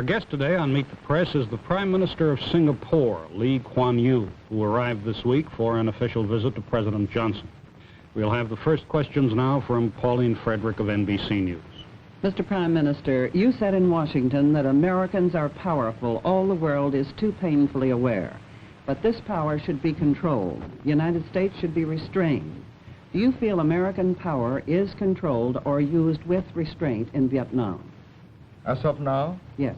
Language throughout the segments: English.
Our guest today on Meet the Press is the Prime Minister of Singapore, Lee Kuan Yew, who arrived this week for an official visit to President Johnson. We'll have the first questions now from Pauline Frederick of NBC News. Mr. Prime Minister, you said in Washington that Americans are powerful. All the world is too painfully aware. But this power should be controlled. The United States should be restrained. Do you feel American power is controlled or used with restraint in Vietnam? As of now? Yes.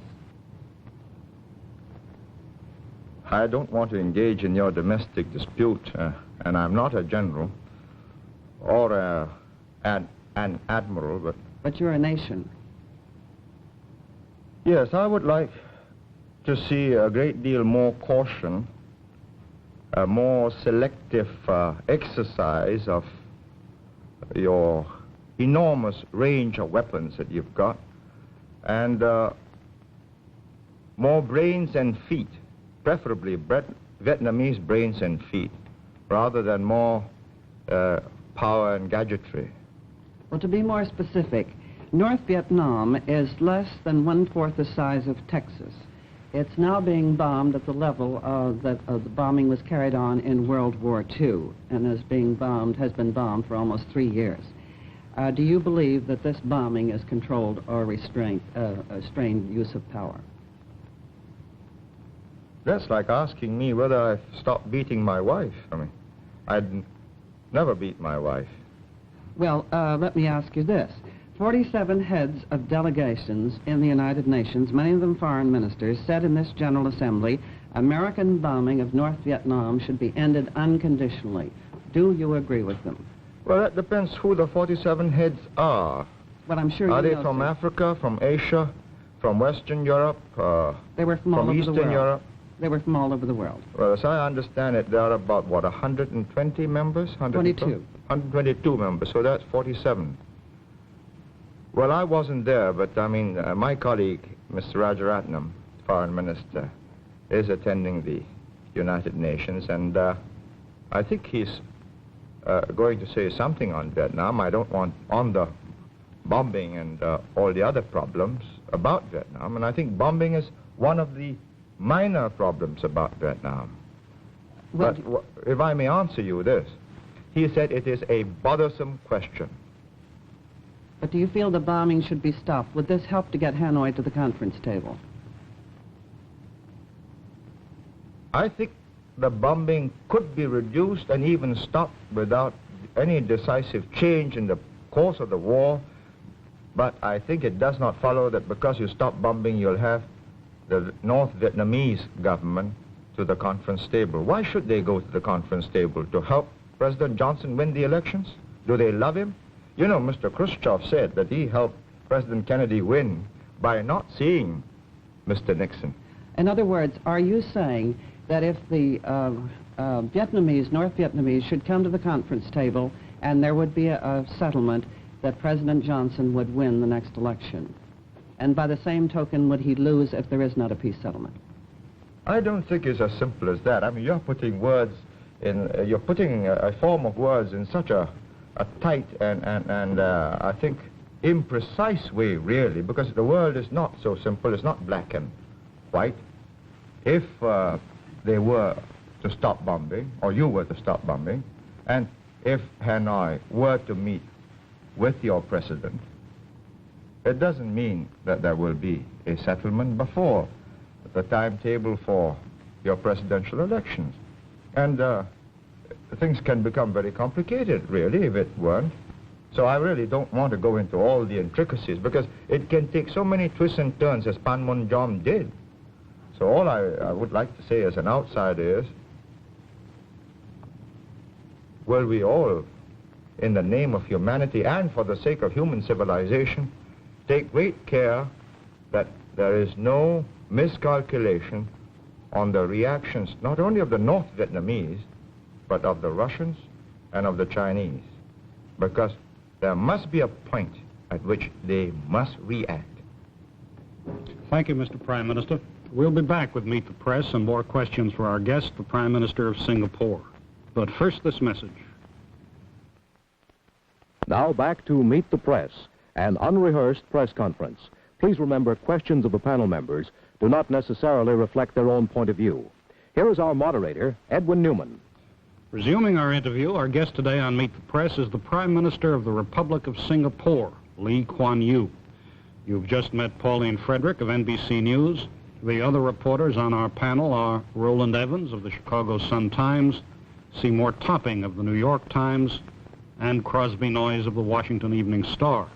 I don't want to engage in your domestic dispute, and I'm not a general or an admiral, but... But you're a nation. Yes, I would like to see a great deal more caution, a more selective exercise of your enormous range of weapons that you've got, and more brains and feet, preferably Vietnamese brains and feet, rather than more power and gadgetry. Well, to be more specific, North Vietnam is less than 1/4 the size of Texas. It's now being bombed at the level that the bombing was carried on in World War II, and has been bombed for almost 3 years. Do you believe that this bombing is controlled or restrained use of power? That's like asking me whether I've stopped beating my wife. I mean, I'd never beat my wife. Well, let me ask you this. 47 heads of delegations in the United Nations, many of them foreign ministers, said in this General Assembly, American bombing of North Vietnam should be ended unconditionally. Do you agree with them? Well, that depends who the 47 heads are. Well, I'm sure are you they know, from sir. Africa, from Asia, from Western Europe, They were from all over Eastern the world. Europe? They were from all over the world. Well, as I understand it, there are about, what, 120 members? 22. 122 members, so that's 47. Well, I wasn't there, but I mean, my colleague, Mr. Rajaratnam, Foreign Minister, is attending the United Nations, and I think he's going to say something on Vietnam. I don't want on the bombing and all the other problems about Vietnam, and I think bombing is one of the minor problems about Vietnam. Well, But if I may answer you this, he said it is a bothersome question. but do you feel the bombing should be stopped? Would this help to get Hanoi to the conference table? I think the bombing could be reduced and even stopped without any decisive change in the course of the war, but I think it does not follow that because you stop bombing, you'll have the North Vietnamese government to the conference table. Why should they go to the conference table? To help President Johnson win the elections? Do they love him? You know, Mr. Khrushchev said that he helped President Kennedy win by not seeing Mr. Nixon. In other words, are you saying that if the North Vietnamese should come to the conference table and there would be a settlement, that President Johnson would win the next election? And by the same token, would he lose if there is not a peace settlement? I don't think it's as simple as that. I mean, you're putting words in, you're putting a form of words in such a tight and I think imprecise way, really, because the world is not so simple. It's not black and white. If they were to stop bombing, or you were to stop bombing, and if Hanoi were to meet with your president, it doesn't mean that there will be a settlement before the timetable for your presidential elections. And things can become very complicated, really, if it weren't. So I really don't want to go into all the intricacies, because it can take so many twists and turns, as Panmunjom did. So all I would like to say as an outsider is, will we all, in the name of humanity and for the sake of human civilization, take great care that there is no miscalculation on the reactions, not only of the North Vietnamese, but of the Russians and of the Chinese, because there must be a point at which they must react. Thank you, Mr. Prime Minister. We'll be back with Meet the Press and more questions for our guest, the Prime Minister of Singapore. But first, this message. Now back to Meet the Press, an unrehearsed press conference. Please remember, questions of the panel members do not necessarily reflect their own point of view. Here is our moderator, Edwin Newman. Resuming our interview, our guest today on Meet the Press is the Prime Minister of the Republic of Singapore, Lee Kuan Yew. You've just met Pauline Frederick of NBC News. The other reporters on our panel are Roland Evans of the Chicago Sun-Times, Seymour Topping of the New York Times, and Crosby Noyes of the Washington Evening Star.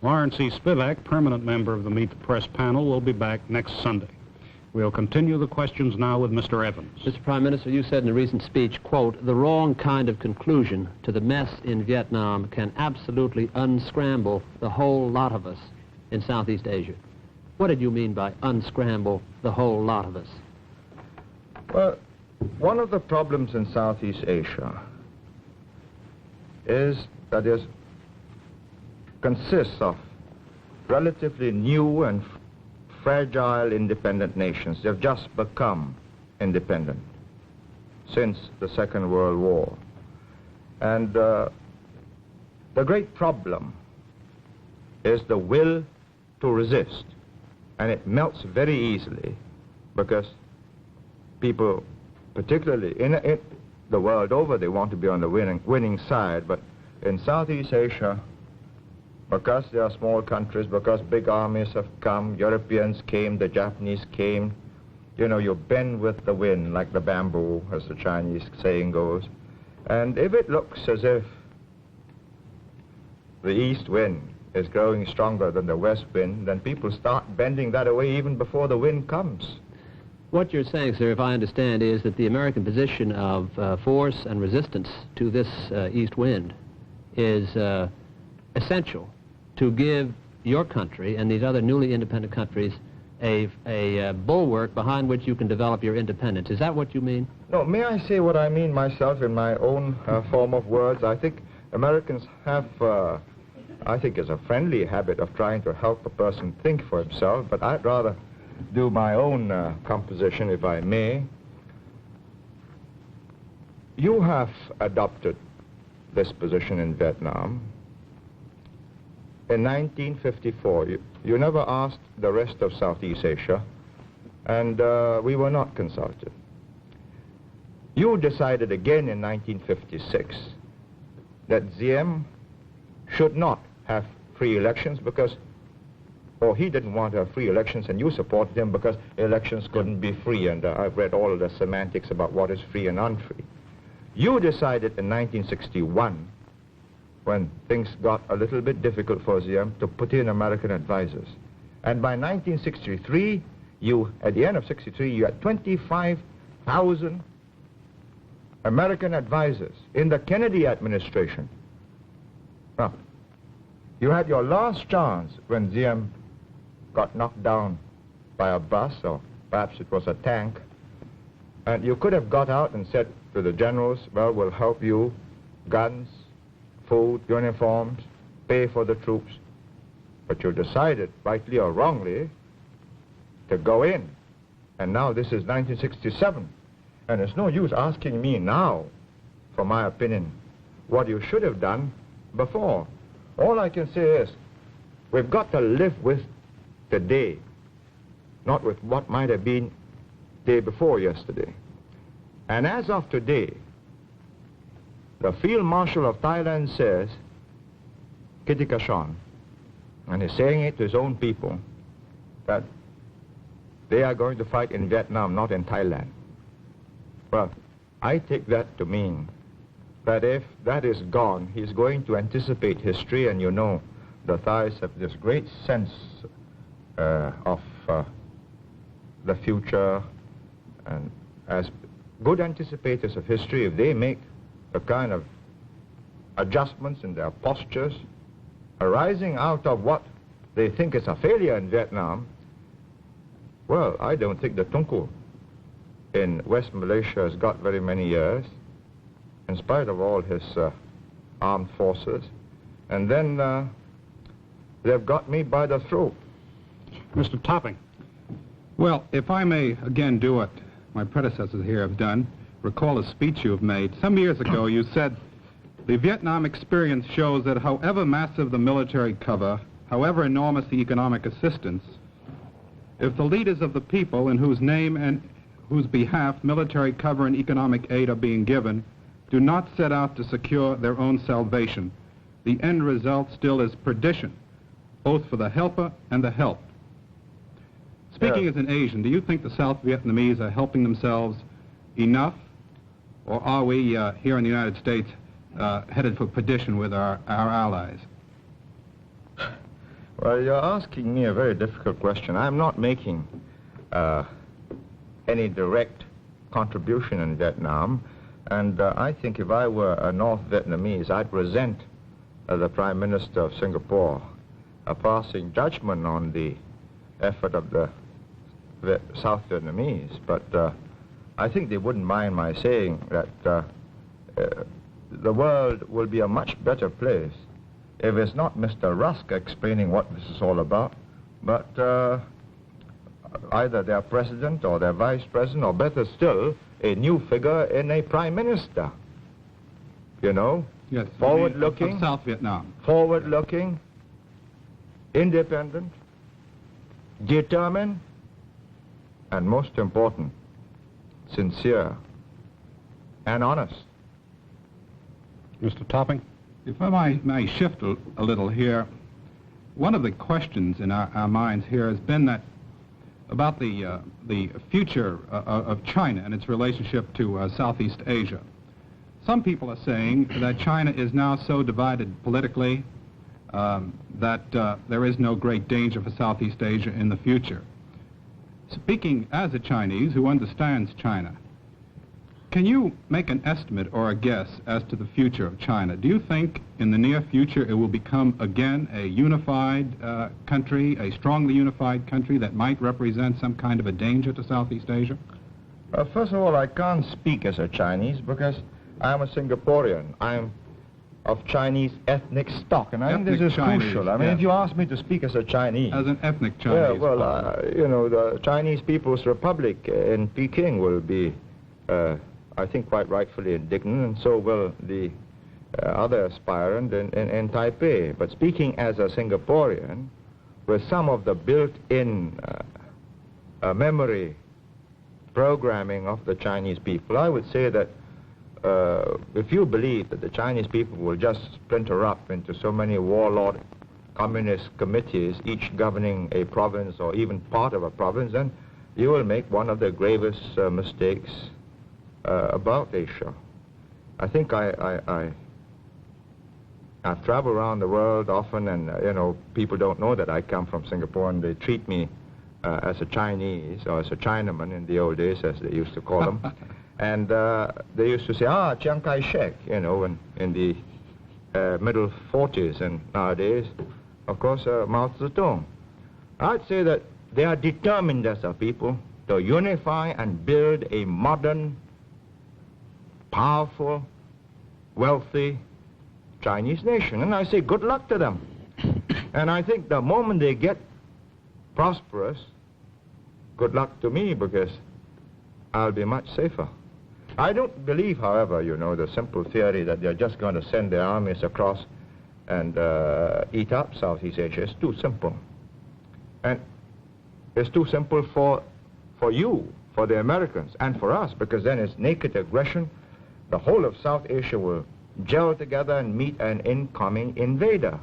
Lawrence E. Spivak, permanent member of the Meet the Press panel, will be back next Sunday. We'll continue the questions now with Mr. Evans. Mr. Prime Minister, you said in a recent speech, quote, "The wrong kind of conclusion to the mess in Vietnam can absolutely unscramble the whole lot of us in Southeast Asia." What did you mean by unscramble the whole lot of us? Well, one of the problems in Southeast Asia is that it consists of relatively new and fragile independent nations. They've just become independent since the Second World War. And the great problem is the will to resist. And it melts very easily because people, particularly in the world over, they want to be on the winning side. But in Southeast Asia, because they are small countries, because big armies have come, Europeans came, the Japanese came, you know, you bend with the wind like the bamboo, as the Chinese saying goes. And if it looks as if the east wind is growing stronger than the west wind, then people start bending that away even before the wind comes. What you're saying, sir, if I understand, is that the American position of force and resistance to this east wind is essential to give your country and these other newly independent countries a bulwark behind which you can develop your independence. Is that what you mean? No, may I say what I mean myself in my own form of words? I think Americans have, I think it's a friendly habit of trying to help a person think for himself, but I'd rather do my own composition, if I may. You have adopted this position in Vietnam. In 1954, you never asked the rest of Southeast Asia, and we were not consulted. You decided again in 1956 that Diem should not have free elections because, or he didn't want to have free elections, and you supported him because elections couldn't be free, and I've read all of the semantics about what is free and unfree. You decided in 1961, when things got a little bit difficult for Diem, to put in American advisors. And by 1963, at the end of 63, you had 25,000 American advisors in the Kennedy administration. Now, you had your last chance when Diem got knocked down by a bus, or perhaps it was a tank, and you could have got out and said to the generals, well, we'll help you, guns, food, uniforms, pay for the troops. But you decided, rightly or wrongly, to go in. And now this is 1967. And it's no use asking me now, for my opinion, what you should have done before. All I can say is, we've got to live with today, not with what might have been day before yesterday. And as of today, the Field Marshal of Thailand says, Kitikashon, and he's saying it to his own people, that they are going to fight in Vietnam, not in Thailand. Well, I take that to mean that if that is gone, he's going to anticipate history, and you know, the Thais have this great sense of the future, and as good anticipators of history, if they make the kind of adjustments in their postures arising out of what they think is a failure in Vietnam, well, I don't think the Tunku in West Malaysia has got very many years, in spite of all his armed forces. And then they've got me by the throat. Mr. Topping. Well, if I may again do what my predecessors here have done, recall a speech you have made. Some years ago you said, the Vietnam experience shows that however massive the military cover, however enormous the economic assistance, if the leaders of the people in whose name and whose behalf military cover and economic aid are being given do not set out to secure their own salvation, the end result still is perdition, both for the helper and the helped. Speaking as an Asian, do you think the South Vietnamese are helping themselves enough, or are we here in the United States headed for perdition with our allies? Well, you're asking me a very difficult question. I'm not making any direct contribution in Vietnam, and I think if I were a North Vietnamese, I'd resent the Prime Minister of Singapore passing judgment on the effort of the South Vietnamese, but I think they wouldn't mind my saying that the world will be a much better place if it's not Mr. Rusk explaining what this is all about, but either their president or their vice president, or better still, a new figure in a prime minister. You know? Yes. Forward-looking. Of South Vietnam. Forward-looking, independent, determined, and most important, sincere and honest. Mr. Topping? If I may shift a little here, one of the questions in our minds here has been that about the future of China and its relationship to Southeast Asia. Some people are saying that China is now so divided politically that there is no great danger for Southeast Asia in the future. Speaking as a Chinese who understands China, can you make an estimate or a guess as to the future of China? Do you think in the near future it will become again a unified country, a strongly unified country that might represent some kind of a danger to Southeast Asia? First of all, I can't speak as a Chinese because I'm a Singaporean. I'm of Chinese ethnic stock, and I think this is crucial. I mean, if you ask me to speak as a Chinese... As an ethnic Chinese. Yeah, well, you know, the Chinese People's Republic in Peking will be... I think quite rightfully indignant, and so will the other aspirant in Taipei. But speaking as a Singaporean, with some of the built-in memory programming of the Chinese people, I would say that if you believe that the Chinese people will just splinter up into so many warlord communist committees, each governing a province or even part of a province, then you will make one of the gravest mistakes about Asia. I think I've traveled around the world often, and you know, people don't know that I come from Singapore, and they treat me as a Chinese or as a Chinaman in the old days, as they used to call them. And they used to say, Chiang Kai-shek, you know, in the middle 40s, and nowadays, of course, Mao Zedong. I'd say that they are determined as a people to unify and build a modern, powerful, wealthy Chinese nation. And I say good luck to them. And I think the moment they get prosperous, good luck to me, because I'll be much safer. I don't believe, however, you know, the simple theory that they're just going to send their armies across and eat up Southeast Asia. It's too simple. And it's too simple for you, for the Americans, and for us, because then it's naked aggression. The whole of South Asia will gel together and meet an incoming invader.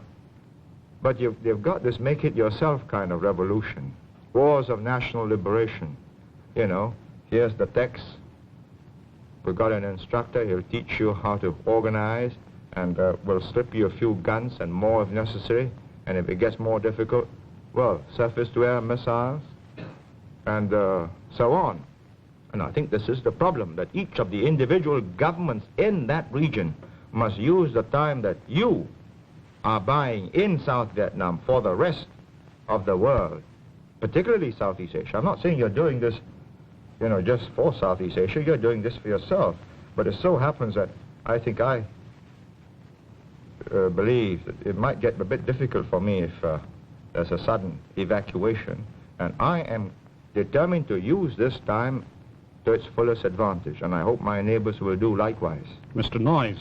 But they've got this make-it-yourself kind of revolution. Wars of national liberation. You know, here's the text. We've got an instructor. He'll teach you how to organize, and we'll slip you a few guns and more if necessary. And if it gets more difficult, well, surface-to-air missiles, and so on. And I think this is the problem, that each of the individual governments in that region must use the time that you are buying in South Vietnam for the rest of the world, particularly Southeast Asia. I'm not saying you're doing this, you know, just for Southeast Asia. You're doing this for yourself. But it so happens that I think I believe that it might get a bit difficult for me if there's a sudden evacuation. And I am determined to use this time to its fullest advantage, and I hope my neighbors will do likewise. Mr. Noyes.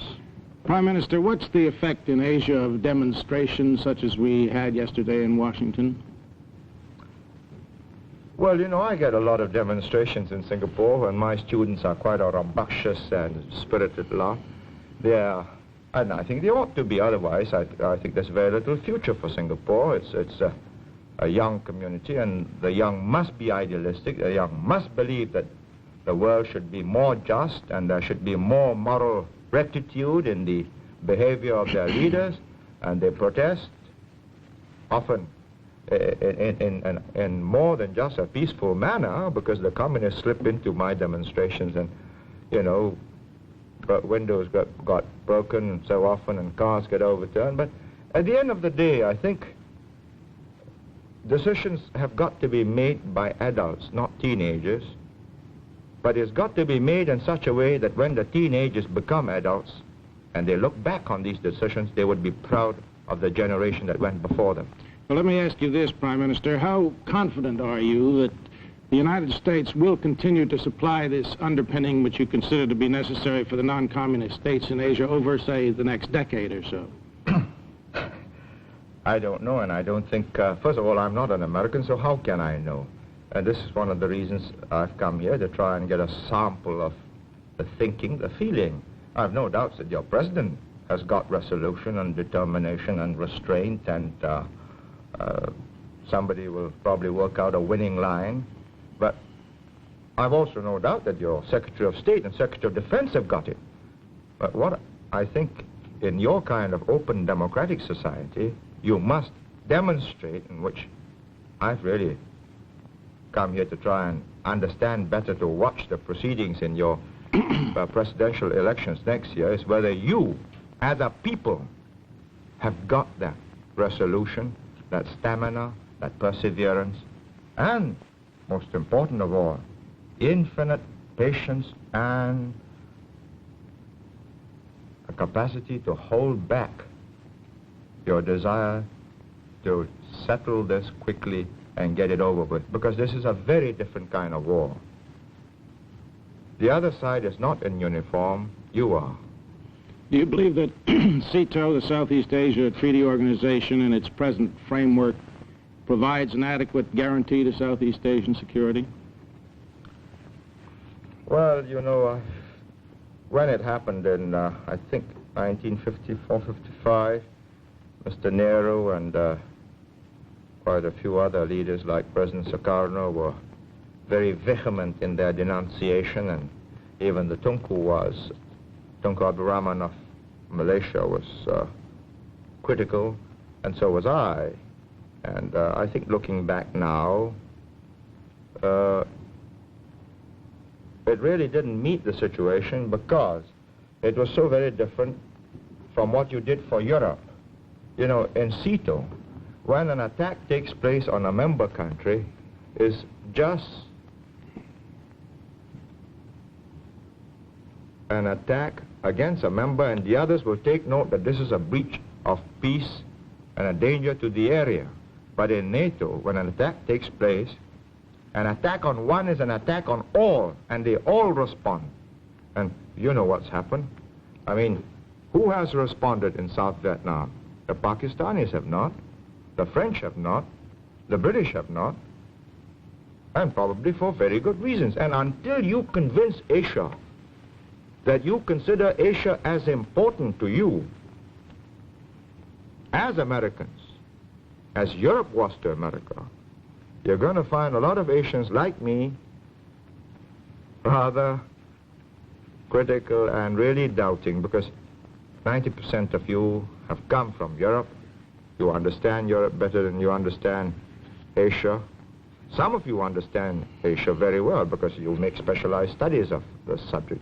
Prime Minister, what's the effect in Asia of demonstrations such as we had yesterday in Washington? Well, you know, I get a lot of demonstrations in Singapore, and my students are quite a rambunctious and spirited lot. And I think they ought to be. Otherwise, I think there's very little future for Singapore. It's a young community, and the young must be idealistic. The young must believe that the world should be more just, and there should be more moral rectitude in the behavior of their leaders, and they protest often in more than just a peaceful manner, because the communists slip into my demonstrations and, you know, windows got broken so often and cars get overturned. But at the end of the day, I think decisions have got to be made by adults, not teenagers. But it's got to be made in such a way that when the teenagers become adults and they look back on these decisions, they would be proud of the generation that went before them. Well, let me ask you this, Prime Minister. How confident are you that the United States will continue to supply this underpinning which you consider to be necessary for the non-communist states in Asia over, say, the next decade or so? I don't know, and I don't think, first of all, I'm not an American, so how can I know? And this is one of the reasons I've come here, to try and get a sample of the thinking, the feeling. I have no doubts that your president has got resolution and determination and restraint, and somebody will probably work out a winning line. But I've also no doubt that your Secretary of State and Secretary of Defense have got it. But what I think in your kind of open democratic society, you must demonstrate, in which I've really come here to try and understand better, to watch the proceedings in your presidential elections next year, is whether you, as a people, have got that resolution, that stamina, that perseverance, and, most important of all, infinite patience and a capacity to hold back your desire to settle this quickly and get it over with, because this is a very different kind of war. The other side is not in uniform, you are. Do you believe that CETO, the Southeast Asia Treaty Organization, in its present framework, provides an adequate guarantee to Southeast Asian security? Well, you know, when it happened in, I think, 1954, 55, Mr. Nehru and quite a few other leaders like President Sukarno were very vehement in their denunciation, and even the Tunku Abdul Rahman of Malaysia was critical, and so was I. And I think looking back now, it really didn't meet the situation, because it was so very different from what you did for Europe. You know, in CETO, when an attack takes place on a member country, is just an attack against a member, and the others will take note that this is a breach of peace and a danger to the area. But in NATO, when an attack takes place, an attack on one is an attack on all, and they all respond. And you know what's happened. I mean, who has responded in South Vietnam? The Pakistanis have not. The French have not. The British have not. And probably for very good reasons. And until you convince Asia that you consider Asia as important to you, as Americans, as Europe was to America, you're going to find a lot of Asians like me rather critical and really doubting, because 90% of you have come from Europe. You understand Europe better than you understand Asia. Some of you understand Asia very well because you make specialized studies of the subject.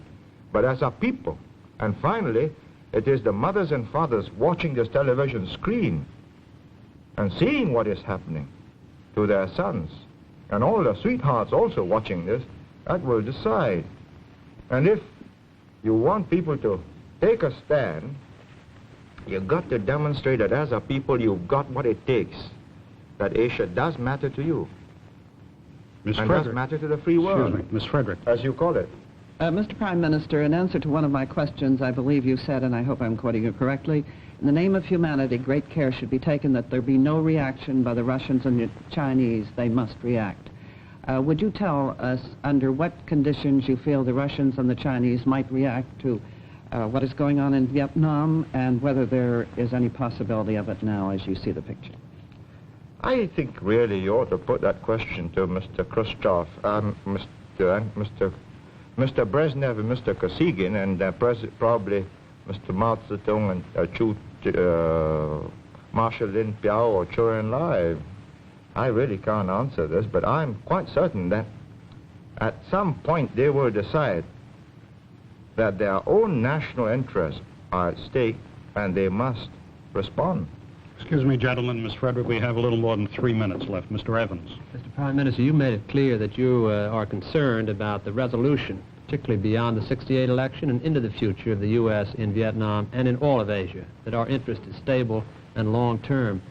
But as a people, and finally, it is the mothers and fathers watching this television screen and seeing what is happening to their sons, and all the sweethearts also watching this, that will decide. And if you want people to take a stand, you've got to demonstrate that as a people you've got what it takes, that Asia does matter to you. Ms. And Frederick. does matter to the free world. Excuse me, Ms. Frederick. As you call it. Mr. Prime Minister, in answer to one of my questions, I believe you said, and I hope I'm quoting you correctly, in the name of humanity, great care should be taken that there be no reaction by the Russians and the Chinese. They must react. Would you tell us under what conditions you feel the Russians and the Chinese might react to what is going on in Vietnam, and whether there is any possibility of it now as you see the picture? I think really you ought to put that question to Mr. Khrushchev, Mr. Brezhnev and Mr. Kosygin, and probably Mr. Mao Zedong and Marshal Lin Piao or Zhou Enlai. I really can't answer this, but I'm quite certain that at some point they will decide that their own national interests are at stake and they must respond. Excuse me, gentlemen, Miss Frederick, we have a little more than 3 minutes left. Mr. Evans. Mr. Prime Minister, you made it clear that you are concerned about the resolution, particularly beyond the '68 election and into the future of the U.S. in Vietnam and in all of Asia, that our interest is stable and long-term.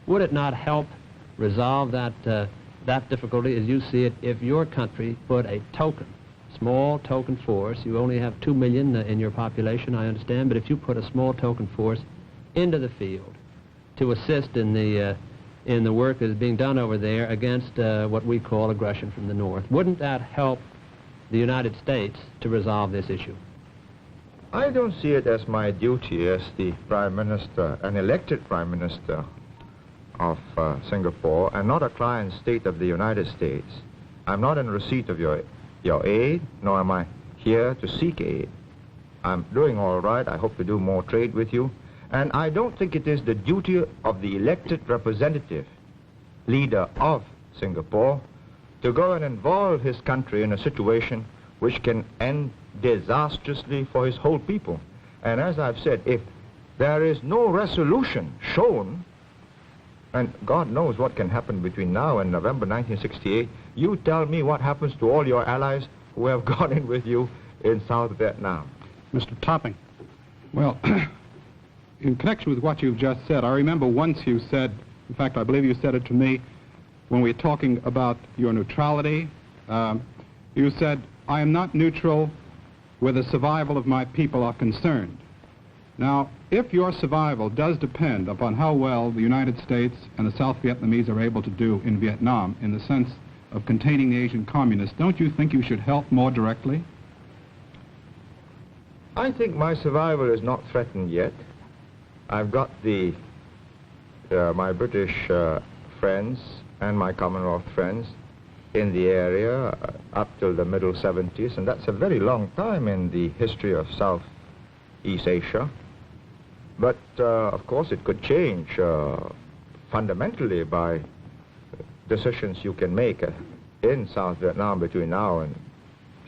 Would it not help resolve that difficulty, as you see it, if your country put a small token force? You only have 2 million in your population, I understand, but if you put a small token force into the field to assist in the work that is being done over there against what we call aggression from the North, wouldn't that help the United States to resolve this issue? I don't see it as my duty as the Prime Minister, an elected Prime Minister of Singapore, and not a client state of the United States. I'm not in receipt of your aid, nor am I here to seek aid. I'm doing all right. I hope to do more trade with you. And I don't think it is the duty of the elected representative, leader of Singapore, to go and involve his country in a situation which can end disastrously for his whole people. And as I've said, if there is no resolution shown, and God knows what can happen between now and November 1968, you tell me what happens to all your allies who have gone in with you in South Vietnam. Mr. Topping. Well, in connection with what you've just said, I remember once you said, in fact, I believe you said it to me, when we were talking about your neutrality, you said, I am not neutral where the survival of my people are concerned. Now, if your survival does depend upon how well the United States and the South Vietnamese are able to do in Vietnam in the sense of containing the Asian communists, don't you think you should help more directly? I think my survival is not threatened yet. I've got my British friends and my Commonwealth friends in the area up till the middle 70s, and that's a very long time in the history of Southeast Asia. But, of course, it could change fundamentally by decisions you can make in South Vietnam between now and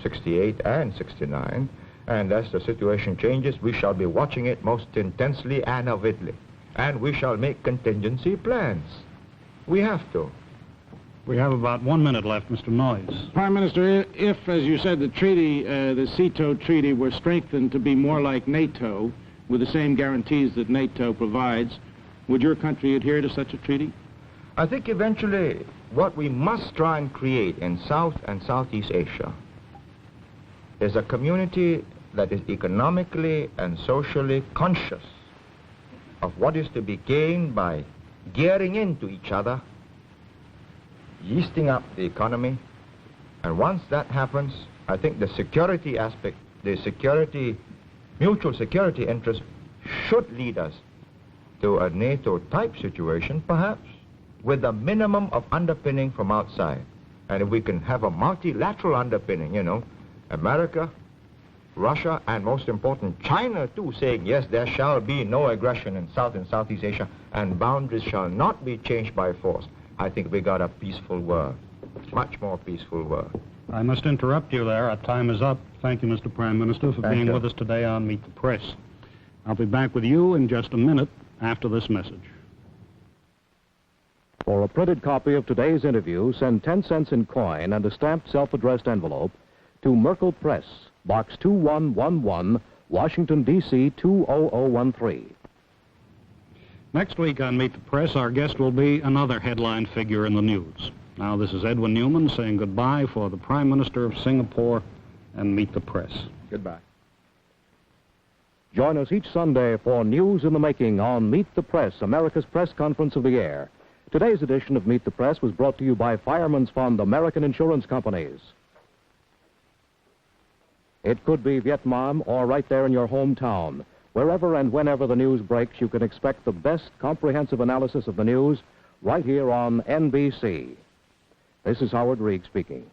68 and 69. And as the situation changes, we shall be watching it most intensely and avidly. And we shall make contingency plans. We have to. We have about 1 minute left, Mr. Noyes. Prime Minister, if, as you said, the treaty, the SEATO treaty, were strengthened to be more like NATO, with the same guarantees that NATO provides, would your country adhere to such a treaty? I think eventually what we must try and create in South and Southeast Asia is a community that is economically and socially conscious of what is to be gained by gearing into each other, yeasting up the economy, and once that happens, I think the security aspect, mutual security interest should lead us to a NATO-type situation, perhaps, with a minimum of underpinning from outside. And if we can have a multilateral underpinning, you know, America, Russia, and most important, China, too, saying, yes, there shall be no aggression in South and Southeast Asia, and boundaries shall not be changed by force, I think we got a peaceful world, much more peaceful world. I must interrupt you there. Our time is up. Thank you, Mr. Prime Minister, for being with us today on Meet the Press. I'll be back with you in just a minute after this message. For a printed copy of today's interview, send 10 cents in coin and a stamped self-addressed envelope to Merkel Press, Box 2111, Washington, D.C. 20013. Next week on Meet the Press, our guest will be another headline figure in the news. Now, this is Edwin Newman saying goodbye for the Prime Minister of Singapore and Meet the Press. Goodbye. Join us each Sunday for News in the Making on Meet the Press, America's press conference of the air. Today's edition of Meet the Press was brought to you by Fireman's Fund American Insurance Companies. It could be Vietnam or right there in your hometown. Wherever and whenever the news breaks, you can expect the best comprehensive analysis of the news right here on NBC. This is Howard Reed speaking.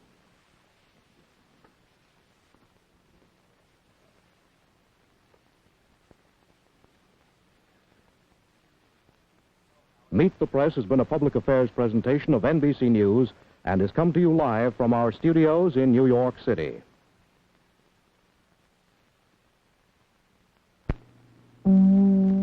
Meet the Press has been a public affairs presentation of NBC News and has come to you live from our studios in New York City. Mm-hmm.